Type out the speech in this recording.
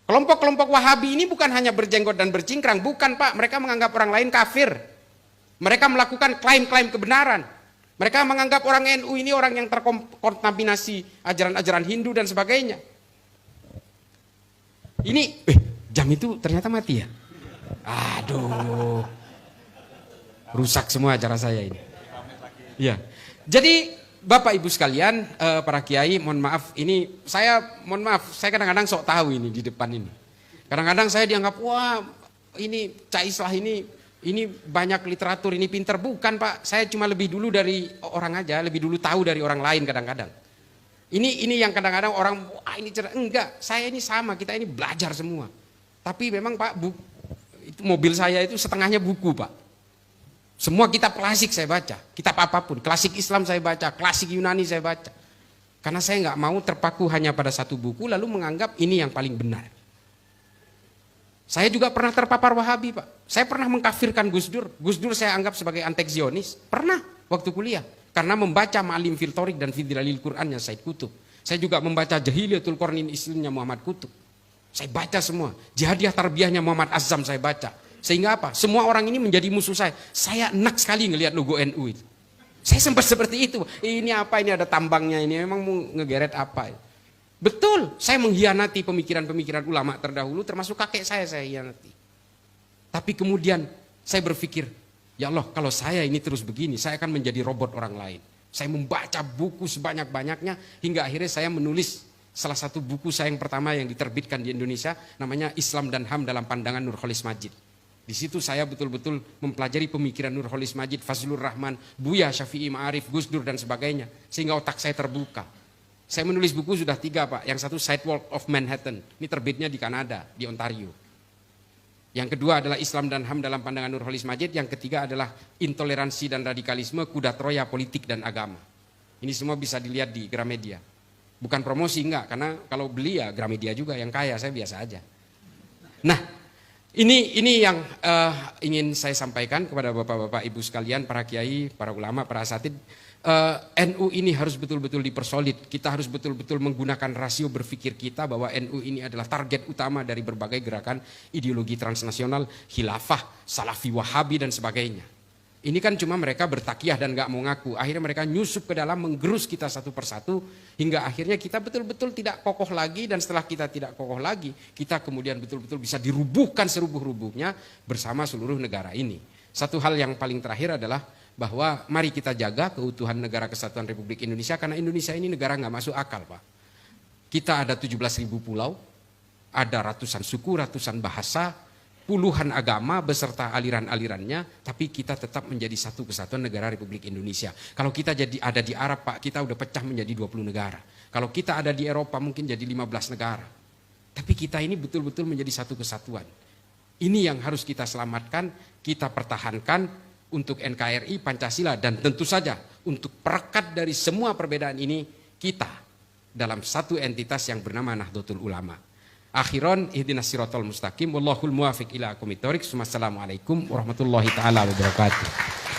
Kelompok-kelompok Wahabi ini bukan hanya berjenggot dan bercingkrang, bukan Pak, mereka menganggap orang lain kafir. Mereka melakukan klaim-klaim kebenaran. Mereka menganggap orang NU ini orang yang terkontaminasi ajaran-ajaran Hindu dan sebagainya. Ini, jam itu ternyata mati ya? Aduh, rusak semua acara saya ini. Ya, jadi Bapak Ibu sekalian, para kiai, mohon maaf, saya kadang-kadang sok tahu ini di depan ini. Kadang-kadang saya dianggap, wah ini Cak Islah ini banyak literatur, ini pinter. Bukan Pak, saya cuma lebih dulu dari orang aja, lebih dulu tahu dari orang lain kadang-kadang. Ini yang kadang-kadang orang, wah ini cerdas. Enggak, saya ini sama, kita ini belajar semua. Tapi memang Pak, itu mobil saya itu setengahnya buku Pak. Semua kitab klasik saya baca, kitab apapun, klasik Islam saya baca, klasik Yunani saya baca. Karena saya nggak mau terpaku hanya pada satu buku lalu menganggap ini yang paling benar. Saya juga pernah terpapar Wahabi Pak. Saya pernah mengkafirkan Gus Dur. Gus Dur saya anggap sebagai antek-Zionis. Pernah waktu kuliah. Karena membaca Ma'alim fil Thoriq dan fi Dhilalil Qur'annya Said Qutb. Saya juga membaca Jahiliyatul Qarnin Islamnya Muhammad Qutb. Saya baca semua. Jihadiyah Tarbiyahnya Muhammad Azzam saya baca. Sehingga apa? Semua orang ini menjadi musuh saya. Saya enak sekali ngelihat logo NU itu. Saya sempat seperti itu. Ini apa? Ini ada tambangnya ini. Memang mau ngegeret apa? Betul. Saya mengkhianati pemikiran-pemikiran ulama terdahulu. Termasuk kakek saya hianati. Tapi kemudian saya berpikir, ya Allah, kalau saya ini terus begini, saya akan menjadi robot orang lain. Saya membaca buku sebanyak-banyaknya hingga akhirnya saya menulis salah satu buku saya yang pertama yang diterbitkan di Indonesia, namanya Islam dan HAM dalam Pandangan Nurholis Majid. Di situ saya betul-betul mempelajari pemikiran Nurholis Majid, Fazlur Rahman, Buya, Syafi'i Ma'arif, Gus Dur dan sebagainya. Sehingga otak saya terbuka. Saya menulis buku sudah 3 Pak. Yang satu Sidewalk of Manhattan. Ini terbitnya di Kanada, di Ontario. Yang kedua adalah Islam dan HAM dalam Pandangan Nurholis Majid. Yang ketiga adalah Intoleransi dan Radikalisme, Kuda Troya, Politik dan Agama. Ini semua bisa dilihat di Gramedia. Bukan promosi enggak, karena kalau beli ya Gramedia juga yang kaya, saya biasa aja. Nah, ini yang ingin saya sampaikan kepada bapak-bapak ibu sekalian, para kiai, para ulama, para asatid. NU ini harus betul-betul dipersolid. Kita harus betul-betul menggunakan rasio berpikir kita bahwa NU ini adalah target utama dari berbagai gerakan ideologi transnasional, khilafah, salafi, wahabi dan sebagainya. Ini kan cuma mereka bertakiyah dan gak mau ngaku. Akhirnya mereka nyusup ke dalam, menggerus kita satu persatu. Hingga akhirnya kita betul-betul tidak kokoh lagi. Dan setelah kita tidak kokoh lagi, kita kemudian betul-betul bisa dirubuhkan serubuh-rubuhnya bersama seluruh negara ini. Satu hal yang paling terakhir adalah bahwa mari kita jaga keutuhan negara kesatuan Republik Indonesia. Karena Indonesia ini negara gak masuk akal Pak. Kita ada 17.000 pulau, ada ratusan suku, ratusan bahasa, puluhan agama beserta aliran-alirannya, tapi kita tetap menjadi satu kesatuan negara Republik Indonesia. Kalau kita ada di Arab Pak, kita udah pecah menjadi 20 negara. Kalau kita ada di Eropa mungkin jadi 15 negara. Tapi kita ini betul-betul menjadi satu kesatuan. Ini yang harus kita selamatkan, kita pertahankan untuk NKRI, Pancasila, dan tentu saja untuk perekat dari semua perbedaan ini, kita dalam satu entitas yang bernama Nahdlatul Ulama. Akhiran ihdinas siratal mustaqim wallahul muwafiq ila aqwamit thoriq. Wassalamualaikum warahmatullahi taala wabarakatuh.